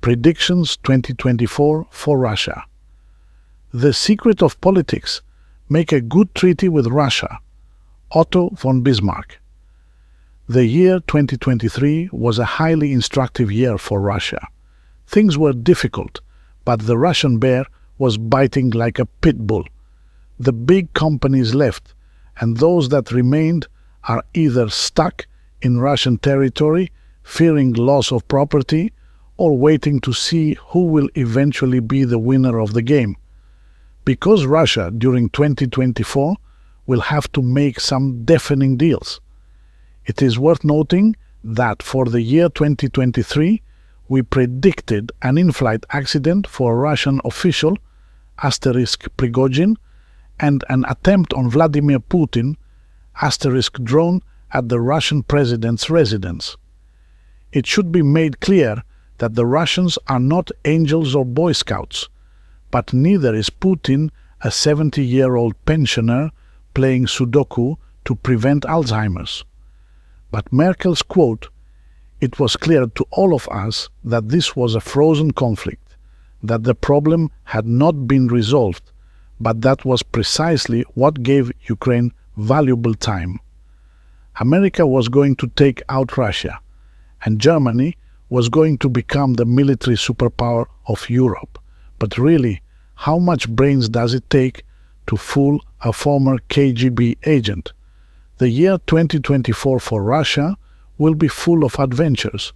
Predictions 2024 for Russia. The secret of politics: make a good treaty with Russia. Otto von Bismarck. The year 2023 was a highly instructive year for Russia. Things were difficult, but the Russian bear was biting like a pit bull. The big companies left, and those that remained are either stuck in Russian territory, fearing loss of property, or waiting to see who will eventually be the winner of the game. Because Russia, during 2024, will have to make some deafening deals. It is worth noting that for the year 2023, we predicted an in-flight accident for a Russian official, *Prigozhin, and an attempt on Vladimir Putin, *drone, at the Russian president's residence. It should be made clear that the Russians are not angels or Boy Scouts, but neither is Putin a 70-year-old pensioner playing Sudoku to prevent Alzheimer's. But Merkel's quote: "It was clear to all of us that this was a frozen conflict, that the problem had not been resolved, but that was precisely what gave Ukraine valuable time." America was going to take out Russia, and Germany was going to become the military superpower of Europe. But really, how much brains does it take to fool a former KGB agent? The year 2024 for Russia will be full of adventures,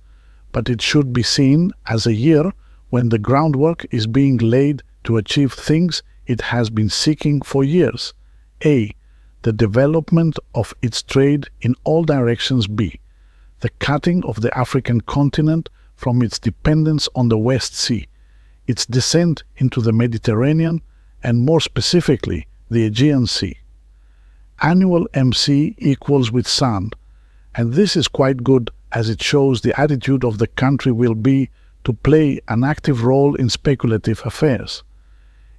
but it should be seen as a year when the groundwork is being laid to achieve things it has been seeking for years. A. The development of its trade in all directions. B. The cutting of the African continent from its dependence on the West Sea, its descent into the Mediterranean, and more specifically, the Aegean Sea. Annual MC equals with Sun, and this is quite good as it shows the attitude of the country will be to play an active role in speculative affairs.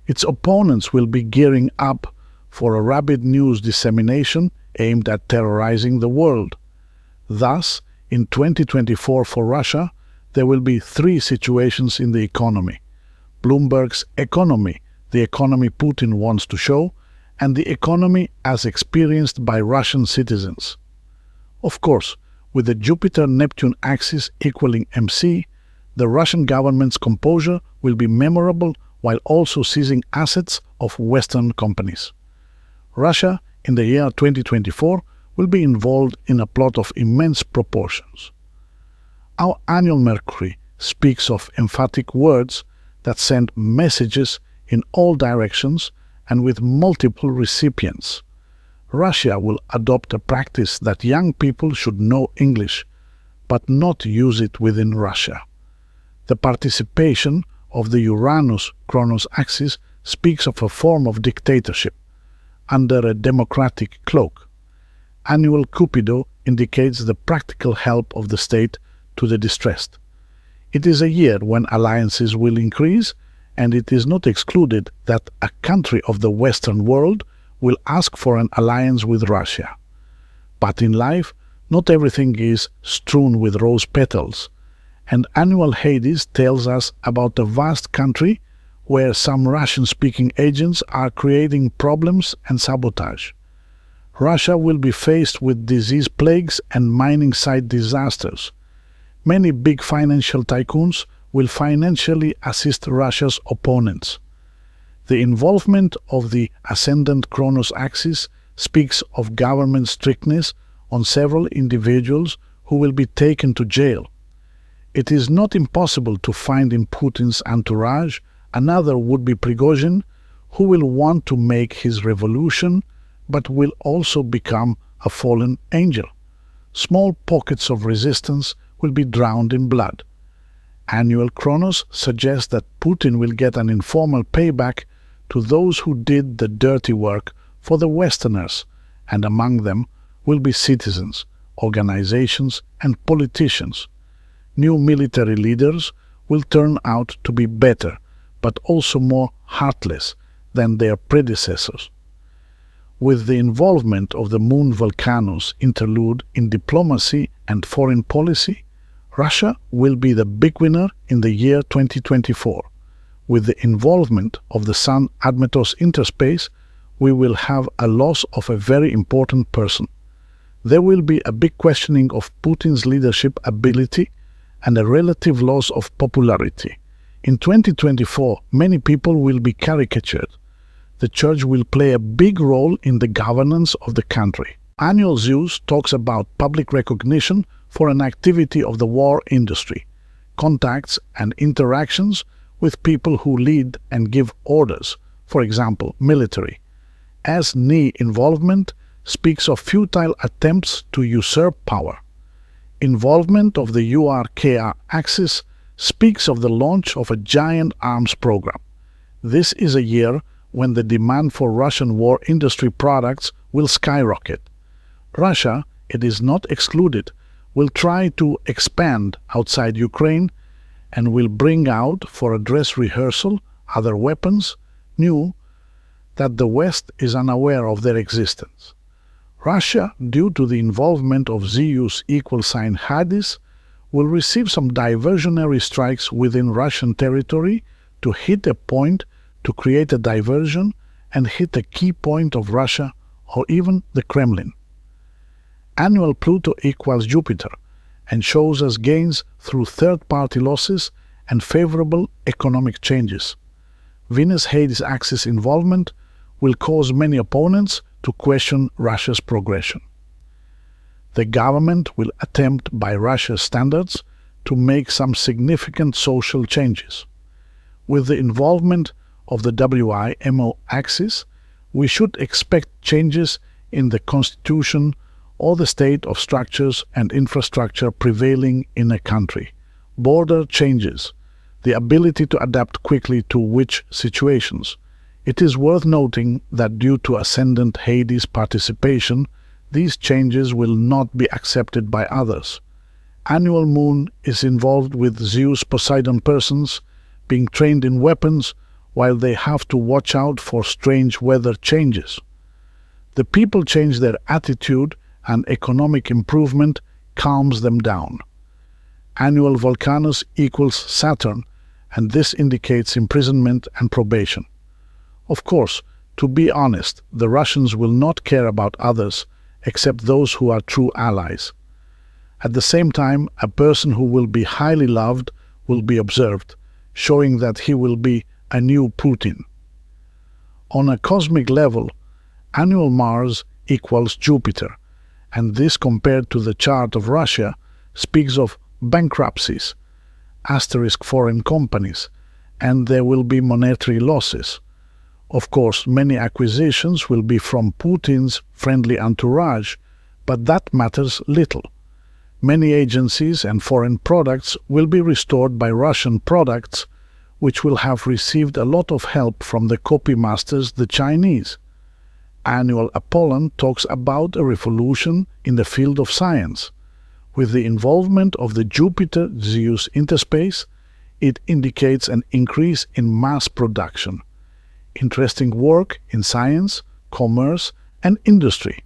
Its opponents will be gearing up for a rabid news dissemination aimed at terrorizing the world. Thus, in 2024 for Russia, there will be three situations in the economy: Bloomberg's economy, the economy Putin wants to show, and the economy as experienced by Russian citizens. Of course, with the Jupiter-Neptune axis equaling MC, the Russian government's composure will be memorable while also seizing assets of Western companies. Russia, in the year 2024, will be involved in a plot of immense proportions. Our annual Mercury speaks of emphatic words that send messages in all directions and with multiple recipients. Russia will adopt a practice that young people should know English, but not use it within Russia. The participation of the Uranus-Kronos axis speaks of a form of dictatorship under a democratic cloak. Annual Cupido indicates the practical help of the state to the distressed. It is a year when alliances will increase, and it is not excluded that a country of the Western world will ask for an alliance with Russia. But in life, not everything is strewn with rose petals, and annual Hades tells us about a vast country where some Russian-speaking agents are creating problems and sabotage. Russia will be faced with disease plagues and mining site disasters. Many big financial tycoons will financially assist Russia's opponents. The involvement of the ascendant Kronos axis speaks of government strictness on several individuals who will be taken to jail. It is not impossible to find in Putin's entourage another would-be Prigozhin who will want to make his revolution but will also become a fallen angel. Small pockets of resistance will be drowned in blood. Annual Kronos suggests that Putin will get an informal payback to those who did the dirty work for the Westerners, and among them will be citizens, organizations, and politicians. New military leaders will turn out to be better, but also more heartless than their predecessors. With the involvement of the moon Volcano's interlude in diplomacy and foreign policy, Russia will be the big winner in the year 2024. With the involvement of the Sun-Admetos interspace, we will have a loss of a very important person. There will be a big questioning of Putin's leadership ability and a relative loss of popularity. In 2024, many people will be caricatured. The church will play a big role in the governance of the country. Annual Zeus talks about public recognition for an activity of the war industry, contacts and interactions with people who lead and give orders, for example, military. As Ni involvement speaks of futile attempts to usurp power. Involvement of the URKR axis speaks of the launch of a giant arms program. This is a year when the demand for Russian war industry products will skyrocket. Russia, it is not excluded, will try to expand outside Ukraine and will bring out for a dress rehearsal other weapons, new, that the West is unaware of their existence. Russia, due to the involvement of Zeus equal sign Hades, will receive some diversionary strikes within Russian territory to hit a point to create a diversion and hit a key point of Russia or even the Kremlin. Annual Pluto equals Jupiter and shows us gains through third-party losses and favorable economic changes. Venus-Hades axis involvement will cause many opponents to question Russia's progression. The government will attempt, by Russia's standards, to make some significant social changes. With the involvement of the WIMO axis, we should expect changes in the constitution or the state of structures and infrastructure prevailing in a country. Border changes, the ability to adapt quickly to which situations. It is worth noting that due to ascendant Hades participation, these changes will not be accepted by others. Annual Moon is involved with Zeus-Poseidon persons being trained in weapons while they have to watch out for strange weather changes. The people change their attitude and economic improvement calms them down. Annual Volcanus equals Saturn, and this indicates imprisonment and probation. Of course, to be honest, the Russians will not care about others except those who are true allies. At the same time, a person who will be highly loved will be observed, showing that he will be a new Putin. On a cosmic level, annual Mars equals Jupiter, and this compared to the chart of Russia speaks of bankruptcies, asterisk foreign companies, and there will be monetary losses. Of course, many acquisitions will be from Putin's friendly entourage, but that matters little. Many agencies and foreign products will be restored by Russian products, which will have received a lot of help from the copy masters, the Chinese. Annual Apollon talks about a revolution in the field of science. With the involvement of the Jupiter-Zeus interspace, it indicates an increase in mass production. Interesting work in science, commerce, and industry.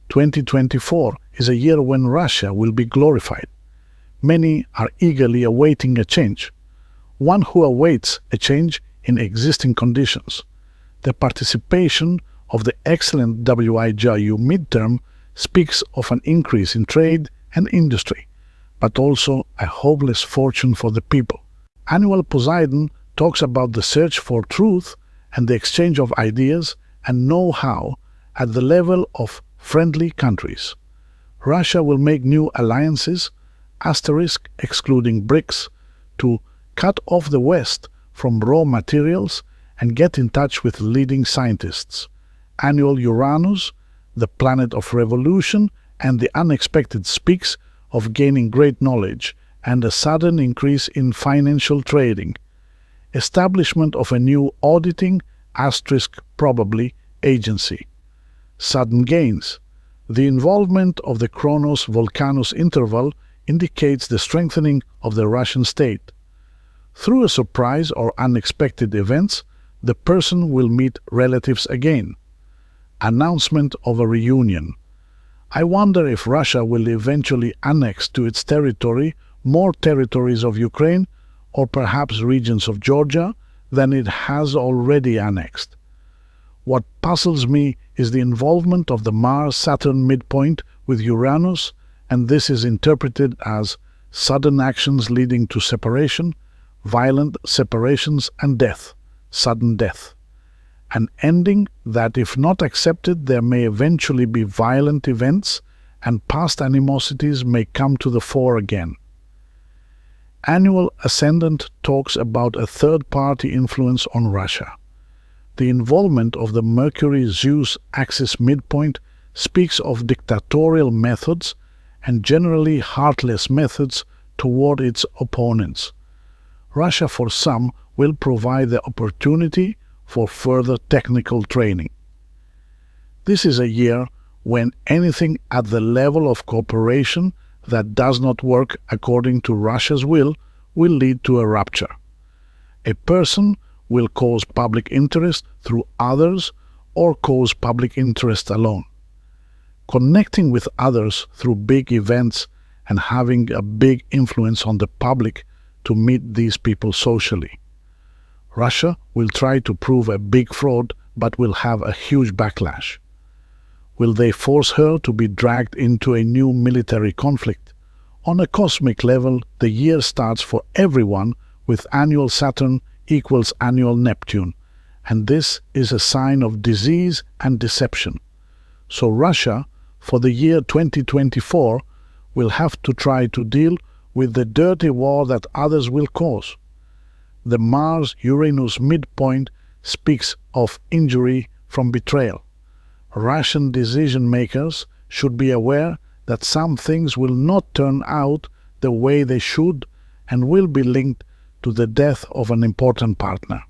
2024 is a year when Russia will be glorified. Many are eagerly awaiting a change. One who awaits a change in existing conditions. The participation of the excellent WIJU midterm speaks of an increase in trade and industry, but also a hopeless fortune for the people. Annual Poseidon talks about the search for truth and the exchange of ideas and know-how at the level of friendly countries. Russia will make new alliances, asterisk excluding BRICS, to cut off the West from raw materials and get in touch with leading scientists. Annual Uranus, the planet of revolution and the unexpected, speaks of gaining great knowledge and a sudden increase in financial trading. Establishment of a new auditing, asterisk probably, agency. Sudden gains. The involvement of the Kronos-Volcanus interval indicates the strengthening of the Russian state. Through a surprise or unexpected events, the person will meet relatives again. Announcement of a reunion. I wonder if Russia will eventually annex to its territory more territories of Ukraine or perhaps regions of Georgia than it has already annexed. What puzzles me is the involvement of the Mars-Saturn midpoint with Uranus, and this is interpreted as sudden actions leading to separation, violent separations and death, sudden death. An ending that, if not accepted, there may eventually be violent events and past animosities may come to the fore again. Annual Ascendant talks about a third-party influence on Russia. The involvement of the Mercury-Zeus axis midpoint speaks of dictatorial methods and generally heartless methods toward its opponents. Russia, for some, will provide the opportunity for further technical training. This is a year when anything at the level of cooperation that does not work according to Russia's will lead to a rupture. A person will cause public interest through others or cause public interest alone. Connecting with others through big events and having a big influence on the public to meet these people socially. Russia will try to prove a big fraud but will have a huge backlash. Will they force her to be dragged into a new military conflict? On a cosmic level, the year starts for everyone with annual Saturn equals annual Neptune, and this is a sign of disease and deception. So Russia, for the year 2024, will have to try to deal with the dirty war that others will cause. The Mars-Uranus midpoint speaks of injury from betrayal. Russian decision-makers should be aware that some things will not turn out the way they should and will be linked to the death of an important partner.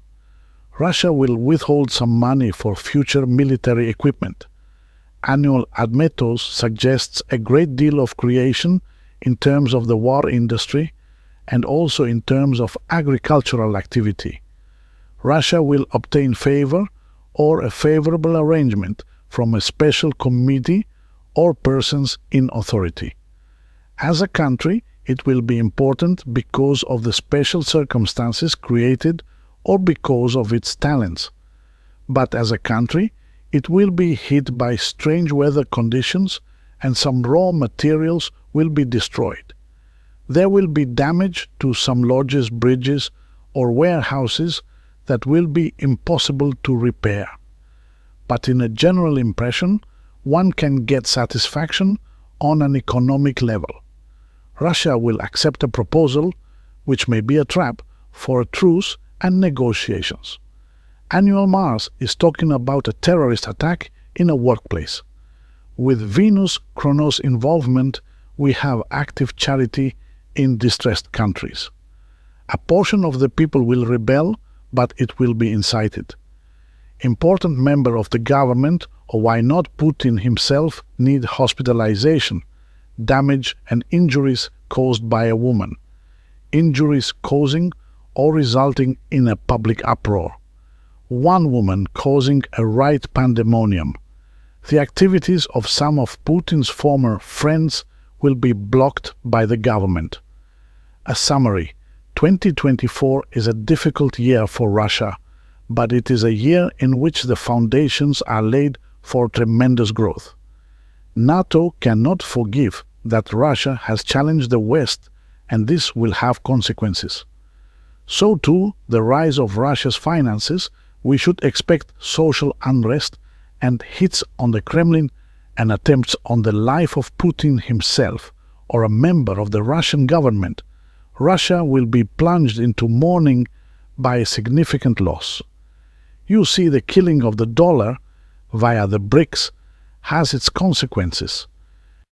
Russia will withhold some money for future military equipment. Annual Admetos suggests a great deal of creation in terms of the war industry and also in terms of agricultural activity. Russia will obtain favor or a favorable arrangement from a special committee or persons in authority. As a country, it will be important because of the special circumstances created or because of its talents. But as a country, it will be hit by strange weather conditions and some raw materials will be destroyed. There will be damage to some lodges, bridges, or warehouses that will be impossible to repair. But in a general impression, one can get satisfaction on an economic level. Russia will accept a proposal, which may be a trap, for a truce and negotiations. Annual Mars is talking about a terrorist attack in a workplace. With Venus-Kronos involvement, we have active charity in distressed countries. A portion of the people will rebel, but it will be incited. Important member of the government, or why not Putin himself, need hospitalization, damage and injuries caused by a woman, injuries causing or resulting in a public uproar. One woman causing a right pandemonium. The activities of some of Putin's former friends will be blocked by the government. A summary: 2024 is a difficult year for Russia, but it is a year in which the foundations are laid for tremendous growth. NATO cannot forgive that Russia has challenged the West, and this will have consequences. So too, the rise of Russia's finances, we should expect social unrest and hits on the Kremlin and attempts on the life of Putin himself or a member of the Russian government. Russia will be plunged into mourning by a significant loss. You see, the killing of the dollar via the BRICS has its consequences.